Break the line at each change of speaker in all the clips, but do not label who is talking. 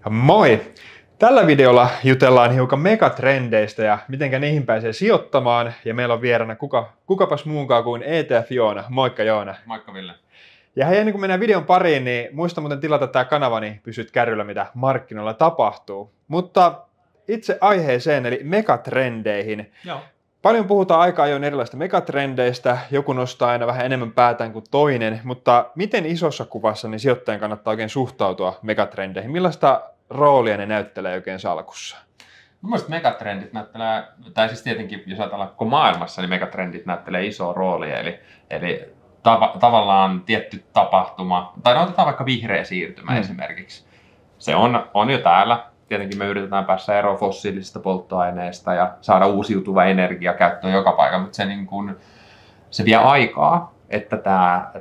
Moi! Tällä videolla jutellaan hiukan megatrendeistä ja mitenkä niihin pääsee sijoittamaan. Ja meillä on vieraana kukapas muunkaan kuin ETF Joona. Moikka Joona.
Moikka Ville.
Ja hei, ennen kuin mennään videon pariin, niin muista muuten tilata tämä kanava, niin pysyt kärryllä, mitä markkinoilla tapahtuu. Mutta itse aiheeseen, eli megatrendeihin.
Joo.
Paljon puhutaan aika ajoin erilaisista megatrendeistä, joku nostaa aina vähän enemmän päätään kuin toinen, mutta miten isossa kuvassa niin sijoittajan kannattaa oikein suhtautua megatrendeihin? Millaista roolia ne näyttelee oikein salkussa?
Mielestäni megatrendit näyttelee, tai siis tietenkin jos ajatellaan koko maailmassa, niin megatrendit näyttelee isoa roolia, eli tavallaan tietty tapahtuma, tai otetaan vaikka vihreä siirtymä esimerkiksi. Se on jo täällä. Tietenkin me yritetään päästä eroon fossiilisista polttoaineista ja saada uusiutuva energia käyttöön joka paikassa, mutta se vie aikaa, että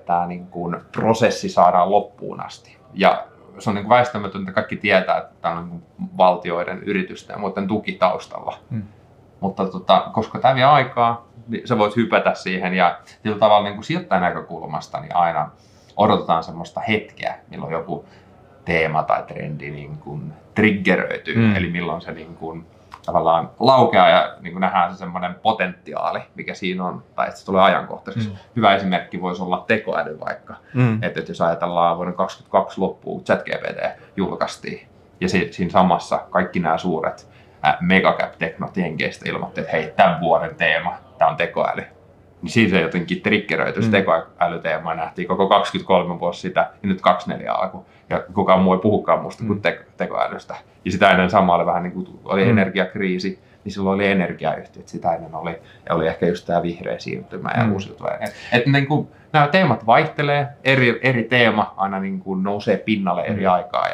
tämä niin kuin prosessi saadaan loppuun asti. Ja se on niin kuin väistämätöntä, kaikki tietää, että tämä on niin kuin valtioiden, yritysten ja muiden tuki taustalla. Mutta koska tämä vie aikaa, niin sä voit hypätä siihen ja tietyllä tavalla niin kuin sijoittajan näkökulmasta niin aina odotetaan semmoista hetkeä, milloin joku teema tai trendi niin kuin triggeröityy, eli milloin se niin kuin tavallaan laukeaa ja niin kuin nähdään se semmoinen potentiaali, mikä siinä on, tai että se tulee ajankohtaiseksi. Hyvä esimerkki voisi olla tekoäly vaikka, että jos ajatellaan vuoden 2022 loppuun ChatGPT julkaistiin, ja siinä samassa kaikki nämä suuret megacap-teknot jenkeistä ilmoitti, että hei, tämän vuoden teema, tämä on tekoäly. Niin siinä se jotenkin triggeröityi se tekoälyteema, nähtiin koko 23 vuosi sitä, ja nyt 24 alkoi. Ja kukaan muu ei puhukaan muusta kuin tekoälystä. Ja sitä ennen sama oli vähän niin kuin oli energiakriisi, niin silloin oli energiayhtiöt. Sitä ennen oli ehkä just tämä vihreä siirtymä ja uusiutuva energia. Että niin kuin, nämä teemat vaihtelee, eri teema aina niin kuin nousee pinnalle eri aikaa.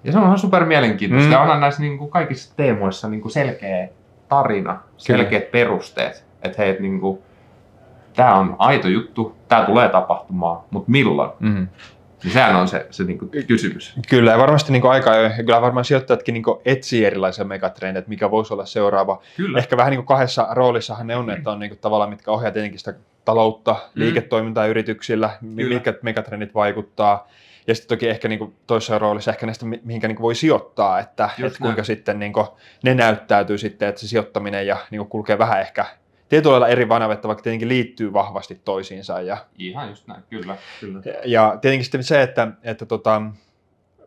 Ja se on ihan super mielenkiintoista. Ja onhan näissä niin kuin kaikissa teemoissa niin kuin selkeä tarina, selkeät perusteet. Että hei, niin kuin, tämä on aito juttu, tämä tulee tapahtumaan, mutta milloin? Niin sehän on se niin kuin kysymys.
Kyllä, ja varmasti niin aika ajoin, kyllä varmaan sijoittajatkin niin etsii erilaisia megatrendejä, mikä voisi olla seuraava. Kyllä. Ehkä vähän niin kuin kahdessa roolissahan ne on, että on niin kuin tavallaan, mitkä ohjaa tietenkin sitä taloutta, liiketoimintaa yrityksillä, mitkä megatrendit vaikuttaa. Ja sitten toki ehkä niin toisessa roolissa ehkä näistä, mihinkä niin voi sijoittaa, että kuinka sitten niin ne näyttäytyy sitten, että se sijoittaminen ja niin kulkee vähän ehkä tietyllä lailla eri vanavetta, vaikka tietenkin liittyy vahvasti toisiinsa.
Ihan just näin, kyllä.
Ja tietenkin sitten se, että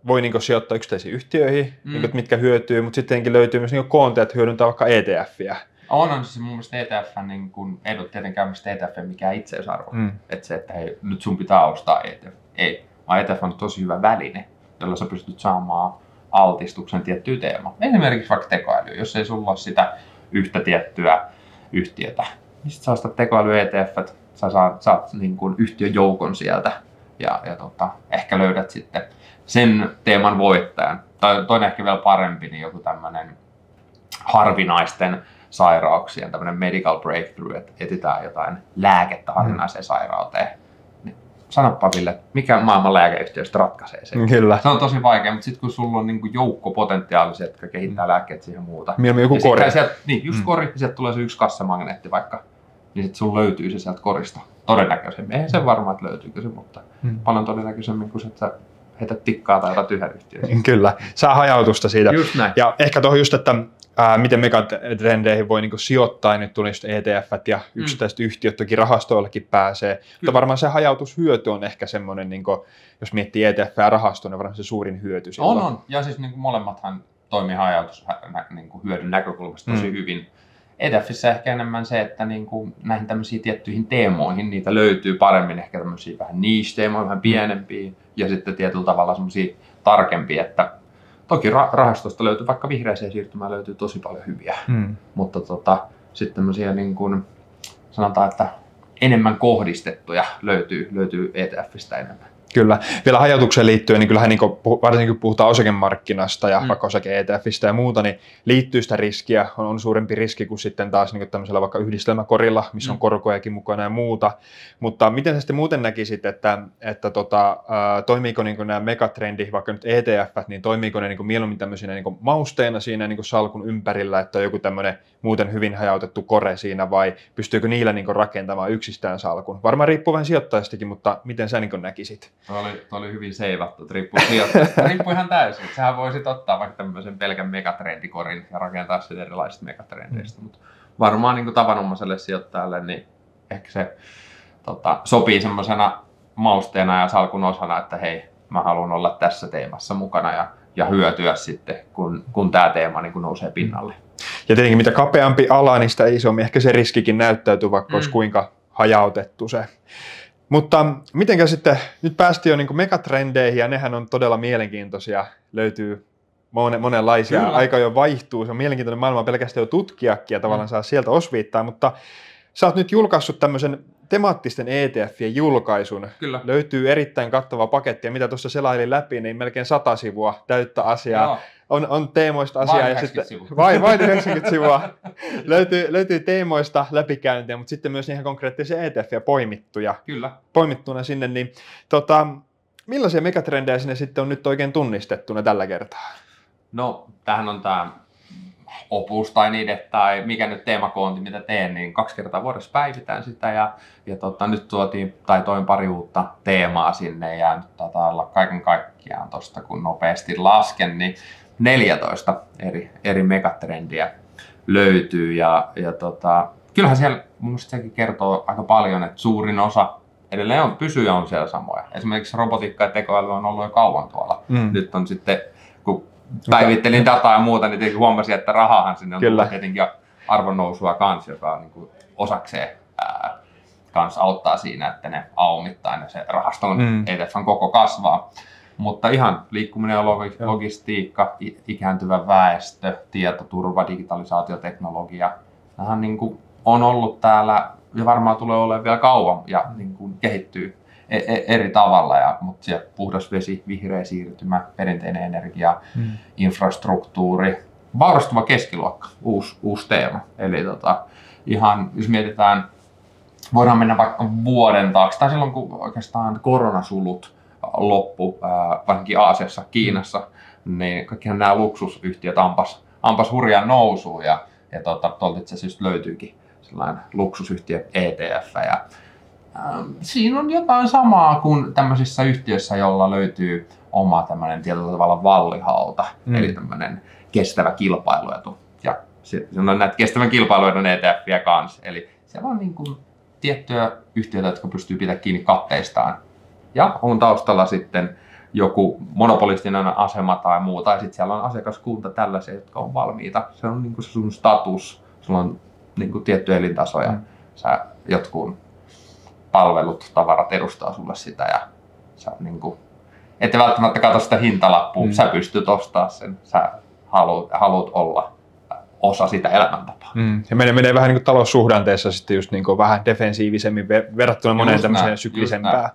voi niin sijoittaa yksittäisiin yhtiöihin, mitkä hyötyy, mutta sitten tietenkin löytyy myös niin koonteja, että hyödyntää vaikka ETFiä.
On siis mun mielestä ETF:n niin kun, ei ole tietenkään mielestä ETF mikään itseisarvo. Että se, että hei, nyt sun pitää ostaa ETF. Ei, vaan ETF on tosi hyvä väline, jolla sä pystyt saamaan altistuksen tiettyyn teemaan. Esimerkiksi vaikka tekoäly, jos ei sulla ole sitä yhtä tiettyä yhtiötä, niin sit sä ostat tekoäly ETF:t, sä saat niin kuin yhtiöjoukon sieltä ja ehkä löydät sitten sen teeman voittajan. Tai toinen ehkä vielä parempi, niin joku tämmöinen harvinaisten sairauksien tämmöinen medical breakthrough, että etsitään jotain lääkettä harvinaiseen sairauteen. Niin sanoppa Ville, mikä maailman lääkeyhtiöistä ratkaisee sen?
Kyllä.
Se on tosi vaikea, mutta sitten kun sulla on niin joukko potentiaalisia, jotka kehittää lääkkeitä siihen muuta.
Mieluummin joku kori.
Niin, just kori, ja sieltä tulee se yksi kassamagneetti vaikka, niin sitten sulla löytyy se sieltä korista. Todennäköisemmin. Eihän sen varma, että löytyykö se, mutta paljon todennäköisemmin kuin se, että sä heität tikkaa tai otat yhden yhtiön.
Kyllä, saa hajautusta siitä.
Just näin.
Ja ehkä tuohon just, että miten megatrendeihin voi niin sijoittaa, nyt tuli ETF:t ja yksittäiset yhtiöt, toki rahastoillakin pääsee. Mutta varmaan se hajautushyöty on ehkä semmoinen, niin jos miettii ETF ja rahastoa, niin varmaan se suurin hyöty silloin.
On. Ja siis niin molemmathan toimii hajautushyödyn näkökulmasta tosi hyvin. ETFissä ehkä enemmän se, että niin kuin näihin tämmöisiin tiettyihin teemoihin, niitä löytyy paremmin ehkä tämmöisiä vähän niche-teemoja, vähän pienempiä ja sitten tietyllä tavalla semmoisia tarkempia, että toki rahastosta löytyy, vaikka vihreäseen siirtymään löytyy tosi paljon hyviä, mutta sitten tämmöisiä niin kuin sanotaan, että enemmän kohdistettuja löytyy ETFistä enemmän.
Kyllä. Vielä hajautukseen liittyen, niin kyllähän niin varsinkin kun puhutaan osakemarkkinasta ja vaikka osake-ETFistä ja muuta, niin liittyy sitä riskiä, on suurempi riski kuin sitten taas niin tämmöisellä vaikka yhdistelmäkorilla, missä on korkojakin mukana ja muuta. Mutta miten sä sitten muuten näkisit, että toimiiko niin nämä megatrendit, vaikka nyt ETF:t, niin toimiiko ne niin mieluummin tämmöisinä niin mausteina siinä niin salkun ympärillä, että on joku tämmöinen muuten hyvin hajautettu kore siinä, vai pystyykö niillä niin rakentamaan yksistään salkun? Varmaan riippuu vähän sijoittajastakin, mutta miten sä niin näkisit?
Tuo oli hyvin seivattu, riippuu ihan täysin. Sähän voisit ottaa vaikka tämmöisen pelkän megatrendikorin ja rakentaa sen erilaisista megatrendeistä, mutta varmaan niin kuin tavanomaiselle sijoittajalle niin ehkä se sopii semmoisena mausteena ja salkun osana, että hei, mä haluan olla tässä teemassa mukana ja hyötyä sitten, kun tämä teema niin kuin nousee pinnalle.
Ja tietenkin mitä kapeampi ala, niin sitä isommin ehkä se riskikin näyttäytyy, vaikka olisi kuinka hajautettu se. Mutta mitenkä sitten, nyt päästiin jo niin kuin megatrendeihin ja nehän on todella mielenkiintoisia, löytyy monenlaisia, kyllä. Aika jo vaihtuu, se on mielenkiintoinen maailma pelkästään jo tutkijakin ja tavallaan saa sieltä osviittaa, mutta sä oot nyt julkaissut tämmöisen temaattisten ETFien julkaisun.
Kyllä.
Löytyy erittäin kattava paketti ja mitä tuossa selailin läpi, niin melkein 100 sivua täyttä asiaa. On teemoista asiaa.
Ja sitten
vain 90 sivua. löytyy teemoista läpikäyntiä, mutta sitten myös ihan konkreettisia ETFiä poimittuja.
Kyllä.
Poimittuna sinne. Niin, millaisia megatrendejä sinne sitten on nyt oikein tunnistettuna tällä kertaa?
No, tämähän on tämä opus tai niide tai mikä nyt teemakoonti, mitä teen, niin 2 kertaa vuodessa päivitään sitä ja nyt toin pari uutta teemaa sinne ja nyt taitaa olla kaiken kaikkiaan tosta kun nopeasti lasken, niin 14 eri megatrendiä löytyy ja kyllähän siellä mun mielestä sekin kertoo aika paljon, että suurin osa edelleen on siellä samoja. Esimerkiksi robotiikka ja tekoäly on ollut jo kauan tuolla. Nyt on sitten, kun päivittelin dataa ja muuta, niin tietenkin huomasin, että rahahan sinne on tullut tietenkin arvonnousua kanssa, joka niin kuin osakseen kanssa auttaa siinä, että ne aumittaa ja se rahaston ETF:n koko kasvaa. Mutta ihan liikkuminen ja logistiikka, ikääntyvä väestö, tietoturva, digitalisaatioteknologia, nämähän niin kuin on ollut täällä ja varmaan tulee olemaan vielä kauan ja niin kuin kehittyy eri tavalla, mutta siellä puhdas vesi, vihreä siirtymä, perinteinen energia, infrastruktuuri, vaurastuva keskiluokka, uusi teema. Eli ihan, jos mietitään, voidaan mennä vaikka vuoden taakse, tai silloin kun oikeastaan koronasulut loppu, varsinkin Aasiassa, Kiinassa, niin kaikkihan nämä luksusyhtiöt ampas hurjaan nousuun ja tuolta itse asiassa löytyykin sellainen luksusyhtiö ETF. Ja siinä on jotain samaa kuin tämmöisissä yhtiöissä, jolla löytyy oma tämmöinen tietyllä tavalla vallihauta, eli tämmöinen kestävä kilpailuetu. Ja siinä on näitä kestävän kilpailuedun ETFiä kanssa. Eli siellä on niin kuin tiettyjä yhtiöitä, jotka pystyy pitämään kiinni katteistaan. Ja on taustalla sitten joku monopolistinen asema tai muu, tai sitten siellä on asiakaskunta tällaisia, jotka on valmiita. Se on niin kuin se sun status, sulla on niin kuin tietty elintaso ja sä jotkut palvelut, tavarat edustaa sulle sitä ja sä niin kuin, ette välttämättä katso sitä hintalappua, sä pystyt ostamaan sen, sä haluat olla osa sitä elämäntapaa.
Ja menee vähän niin kuin taloussuhdanteessa sitten just niin kuin vähän defensiivisemmin verrattuna moneen tämmöiseen syklisempään.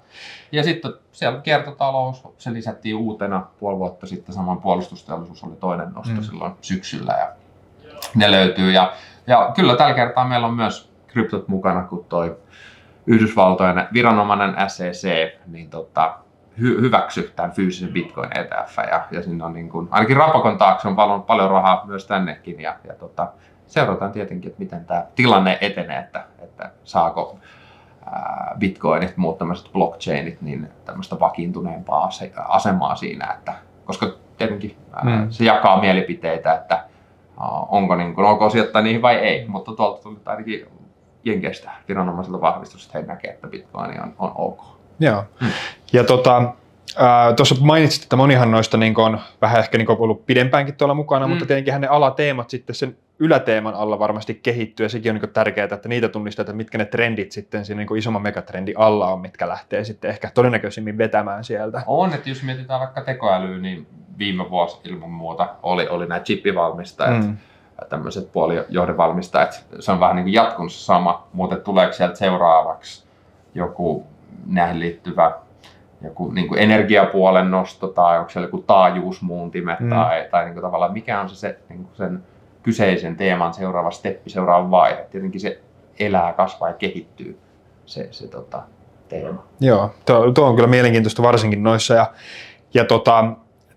Ja sitten siellä kiertotalous, se lisättiin uutena puoli vuotta sitten, samoin puolustusteollisuus oli toinen nosto silloin syksyllä ja ne löytyy. Ja kyllä tällä kertaa meillä on myös kryptot mukana, kun toi Yhdysvaltojen viranomainen SEC niin hyväksy tämän fyysisen Bitcoin ETF ja siinä on niin kuin, ainakin Rapakon taakse on paljon rahaa myös tännekin ja seurataan tietenkin, että miten tämä tilanne etenee, että saako Bitcoinit, muut tämmöiset blockchainit, niin tämmöistä vakiintuneempaa asemaa siinä, että, koska tietenkin se jakaa mielipiteitä, että onko niin kuin, ok sijoittaa niihin vai ei, mutta tuolta tuli ainakin Jenkeistä viranomaiselta vahvistus, että he näkevät, että Bitcoin on ok.
Joo. Ja tuossa mainitsit, että monihan noista niin on vähän ehkä niin ollut pidempäänkin tuolla mukana, mutta tietenkin ne alateemat sitten sen yläteeman alla varmasti kehittyy ja sekin on niin tärkeää, että niitä tunnistaa, että mitkä ne trendit sitten siinä niin isomman megatrendin alla on, mitkä lähtee sitten ehkä todennäköisimmin vetämään sieltä.
On, että jos mietitään vaikka tekoälyä, niin viime vuosi ilman muuta oli nämä chippivalmistajat, tämmöiset puolijohdevalmistajat, se on vähän niin kuin jatkunut sama, mutta tuleeko sieltä seuraavaksi joku näihin liittyvä joku niin kuin energiapuolen nosto tai onko siellä joku taajuusmuuntimet tai niin kuin tavallaan mikä on se niin kuin sen kyseisen teeman seuraava steppi, seuraava vaihe. Tietenkin se elää, kasvaa ja kehittyy se teema.
Joo, tuo on kyllä mielenkiintoista varsinkin noissa ja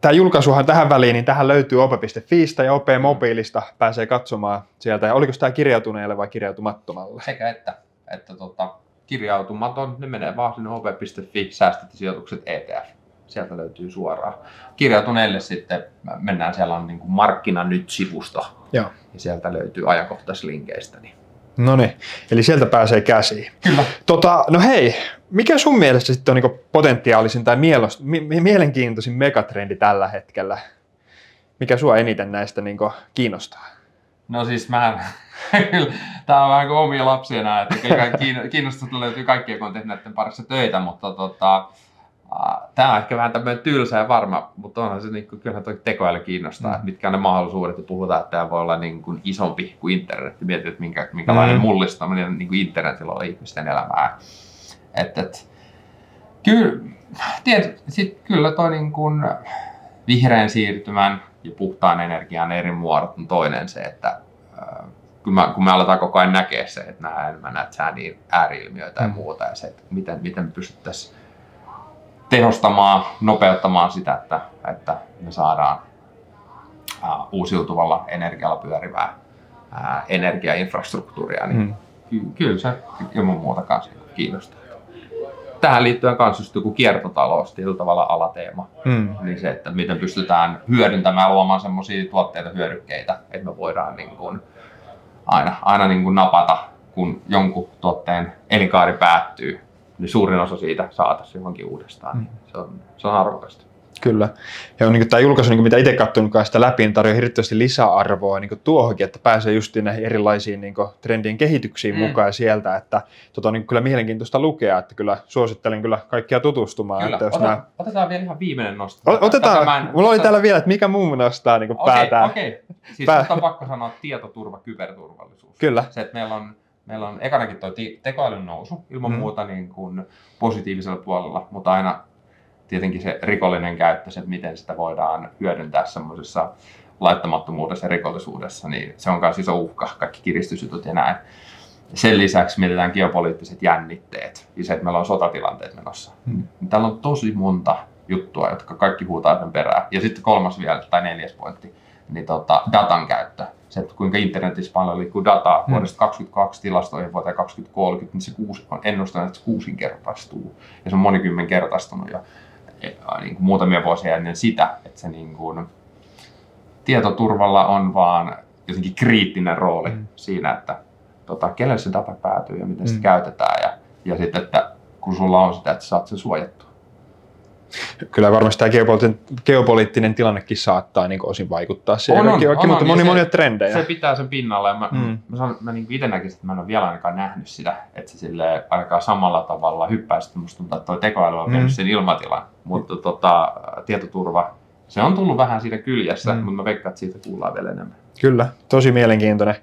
tämä julkaisuhan tähän väliin, niin tähän löytyy ope.fiistä ja OP-mobiilista pääsee katsomaan sieltä. Ja oliko tämä kirjautuneelle vai kirjautumattomalle?
Sekä että kirjautumaton, ne menee vaan sinne op.fi, säästöt ja sijoitukset ETF. Sieltä löytyy suoraan. Kirjautuneille sitten mennään, siellä on niin kuin Markkina Nyt-sivusto.
Joo.
Ja sieltä löytyy ajankohtaislinkeistä. Niin.
No niin, eli sieltä pääsee käsiin.
Kyllä.
No hei, mikä sun mielestä sitten on niin potentiaalisin tai mielenkiintoisin megatrendi tällä hetkellä? Mikä sua eniten näistä niin kiinnostaa?
No siis tää on vähän kuin omia lapsia nää, että kiinnostusta löytyy kaikkia, kun on tehnyt näiden parissa töitä, mutta tää on ehkä vähän tämmöinen tylsä ja varma, mutta onhan se kyllähän toi tekoäly kiinnostaa, että mitkä on ne mahdollisuudet, ja puhutaan, että tämä voi olla niin kuin isompi kuin internet, ja mietit, että minkälainen mullistaminen niin kuin internetillä on ihmisten elämää. Kyllä toi niin kuin vihreän siirtymän ja puhtaan energian eri muodot on toinen se, että kun me aletaan koko ajan näkee se, että nämä enemmän näitä säädin ääri-ilmiöitä ja muuta, ja se, että miten me pystyttäisiin tehostamaan, nopeuttamaan sitä, että me saadaan uusiutuvalla energialla pyörivää energiainfrastruktuuria, niin kyllä se ilman muuta kanssa kiinnostaa. Tähän liittyen myös just joku kiertotalous, tietyllä tavalla alateema, niin se, että miten pystytään hyödyntämään, luomaan semmoisia tuotteita, hyödykkeitä, että me voidaan niin kuin aina niin kuin napata, kun jonkun tuotteen elinkaari päättyy, niin suurin osa siitä saataisiin johonkin uudestaan. Se on arvokasta.
Kyllä. Ja niin tämä julkaisu, niin mitä itse katsonut sitä läpi, niin tarjoaa hirveästi lisäarvoa niin tuohonkin, että pääsee just näihin erilaisiin niin trendien kehityksiin mukaan sieltä. Että niin kyllä mielenkiintoista lukea, että kyllä suosittelen kyllä kaikkia tutustumaan.
Kyllä.
Että jos
otetaan vielä ihan viimeinen nosto.
Otetaan. Mulla oli täällä vielä, että mikä muu nostaa niin päätään.
Okei. Siis on pakko sanoa tietoturva, kyberturvallisuus.
Kyllä.
Se, että meillä on ekanakin tuo tekoälyn nousu ilman muuta niin kuin positiivisella puolella, mutta aina tietenkin se rikollinen käyttö, että miten sitä voidaan hyödyntää semmoisessa laittamattomuudessa ja rikollisuudessa, niin se on myös iso uhka, kaikki kiristysjutut ja näin. Sen lisäksi mietitään geopoliittiset jännitteet ja se, että meillä on sotatilanteet menossa. Täällä on tosi monta juttua, jotka kaikki huutaa sen perään. Ja sitten kolmas vielä, tai neljäs pointti, niin datan käyttö. Se, että kuinka internetissä paljon liikkuu dataa vuodesta 2022 tilastoihin vuoteen 2030, niin se on ennustunut, että se kuusinkertaistuu. Ja se on monikymmenkertaistunut jo niin kuin muutamia vuosia ennen sitä, että se niin kuin, tietoturvalla on vaan jotenkin kriittinen rooli siinä, että kenelle se data päätyy ja miten sitä käytetään ja sitten, että kun sulla on sitä, että saat sen suojattua. Kyllä varmasti tämä geopoliittinen tilannekin saattaa niin osin vaikuttaa siihen, mutta monia trendejä. Se pitää sen pinnalla ja mä niin itse näkisin, että mä en ole vielä ainakaan nähnyt sitä, että se silleen aika samalla tavalla hyppäisi, että musta tuntuu, että tuo tekoäly on vienyt sen ilmatilan, mutta tietoturva, se on tullut vähän siinä kyljessä, mutta mä veikkaan, että siitä kuullaan vielä enemmän.
Kyllä, tosi mielenkiintoinen.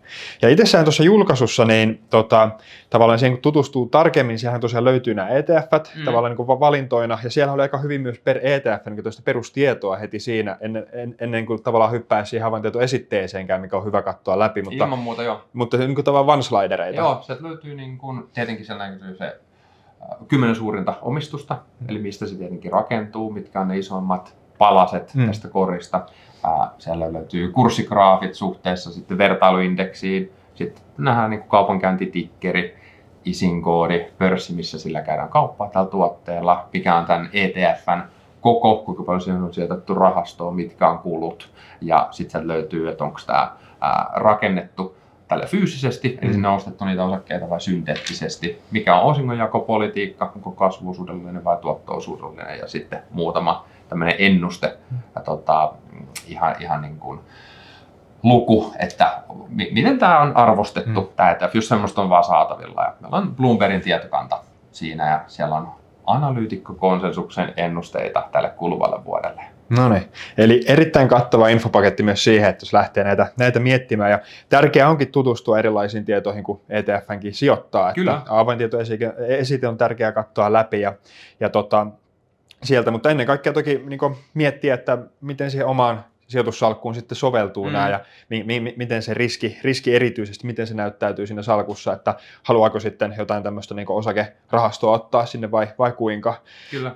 Ja itsessään tuossa julkaisussa, niin tavallaan siihen kun tutustuu tarkemmin, siellähän tosiaan löytyy nämä ETF:t tavallaan niin kuin valintoina, ja siellä oli aika hyvin myös per ETF niin tuosta perustietoa heti siinä, ennen kuin tavallaan hyppää siihen havaintietoesitteeseenkään, mikä on hyvä katsoa läpi. Mutta,
ilman muuta joo.
Mutta niin kuin tavallaan one-slidereita.
Joo, sieltä löytyy niin kuin, tietenkin siellä näkyy se 10 suurinta omistusta, eli mistä se tietenkin rakentuu, mitkä on ne isommat palaset tästä korista. Siellä löytyy kurssigraafit suhteessa sitten vertailuindeksiin, sitten nähdään niin kuin kaupankäyntitikkeri, ISIN-koodi, pörssi, missä sillä käydään kauppaa tällä tuotteella, mikä on tämän ETF:n koko, kuinka paljon siihen on sijoitettu rahastoon, mitkä on kulut, ja sitten löytyy, että onko tämä rakennettu tälle fyysisesti, eli sinne on ostettu niitä osakkeita vai synteettisesti, mikä on osingonjakopolitiikka, onko kasvuosuudellinen vai tuotto-osuudellinen, ja sitten muutama tämmöinen ennuste, ihan niin kuin luku, että miten tämä on arvostettu, tämä ETF, jos semmoista on vaan saatavilla. Ja meillä on Bloombergin tietokanta siinä, ja siellä on analyytikkokonsensuksen ennusteita tälle kuluvalle vuodelle.
No niin, eli erittäin kattava infopaketti myös siihen, että jos lähtee näitä miettimään. Ja tärkeää onkin tutustua erilaisiin tietoihin, kun ETF:nkin sijoittaa.
Kyllä.
Että avaintietoesite on tärkeää katsoa läpi ja sieltä, mutta ennen kaikkea toki niin miettiä, että miten siihen omaan sijoitussalkkuun sitten soveltuu nämä ja miten se riski erityisesti, miten se näyttäytyy siinä salkussa, että haluaako sitten jotain tämmöistä niin osakerahastoa ottaa sinne vai kuinka.
Kyllä.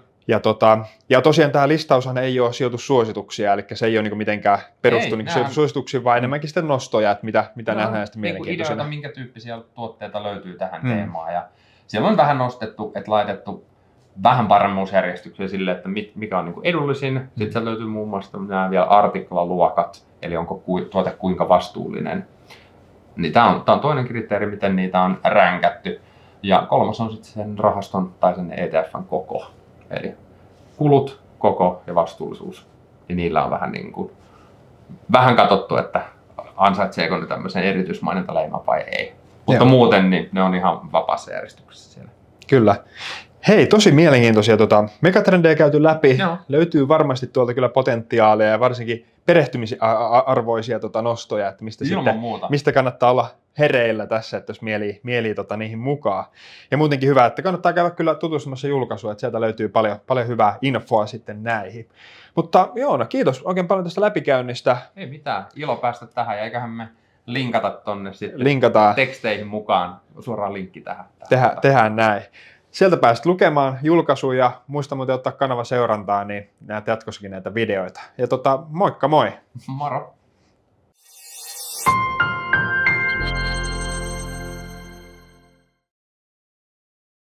Ja tosiaan tämä listaushan ei ole sijoitussuosituksia, eli se ei ole niin mitenkään perustu niin sijoitussuosituksiin, vaan enemmänkin sitten nostoja, että mitä nähdään sitten mielenkiintoisena.
Ideoita, minkä tyyppisiä tuotteita löytyy tähän teemaan. Ja siellä on vähän nostettu, että laitettu vähän paremmuusjärjestykseen sille, että mikä on niin kuin edullisin. Sitten sieltä löytyy muun muassa nämä vielä artiklaluokat, eli onko tuote kuinka vastuullinen. Niin tämä on toinen kriteeri, miten niitä on ränkätty. Ja kolmas on sitten sen rahaston tai sen ETFn koko. Eli kulut, koko ja vastuullisuus. Ja niillä on vähän katsottu, että ansaitseeko ne tämmöisen erityismainintaleiman vai ei. Mutta muuten niin ne on ihan vapaassa järjestyksessä siellä.
Kyllä. Hei, tosi mielenkiintoisia megatrendejä käyty läpi. Joo. Löytyy varmasti tuolta kyllä potentiaalia ja varsinkin perehtymisarvoisia nostoja, että mistä kannattaa olla hereillä tässä, että jos mielii niihin mukaan. Ja muutenkin hyvä, että kannattaa käydä kyllä tutustumassa julkaisua, että sieltä löytyy paljon hyvää infoa sitten näihin. Mutta Joona, kiitos oikein paljon tästä läpikäynnistä.
Ei mitään, ilo päästä tähän ja eiköhän me linkata tonne sitten teksteihin mukaan suoraan linkki tähän.
Tehdään näin. Sieltä pääset lukemaan julkaisuja, muista muuten ottaa kanava seurantaa, niin näet jatkossakin näitä videoita. Ja moikka moi!
Moro!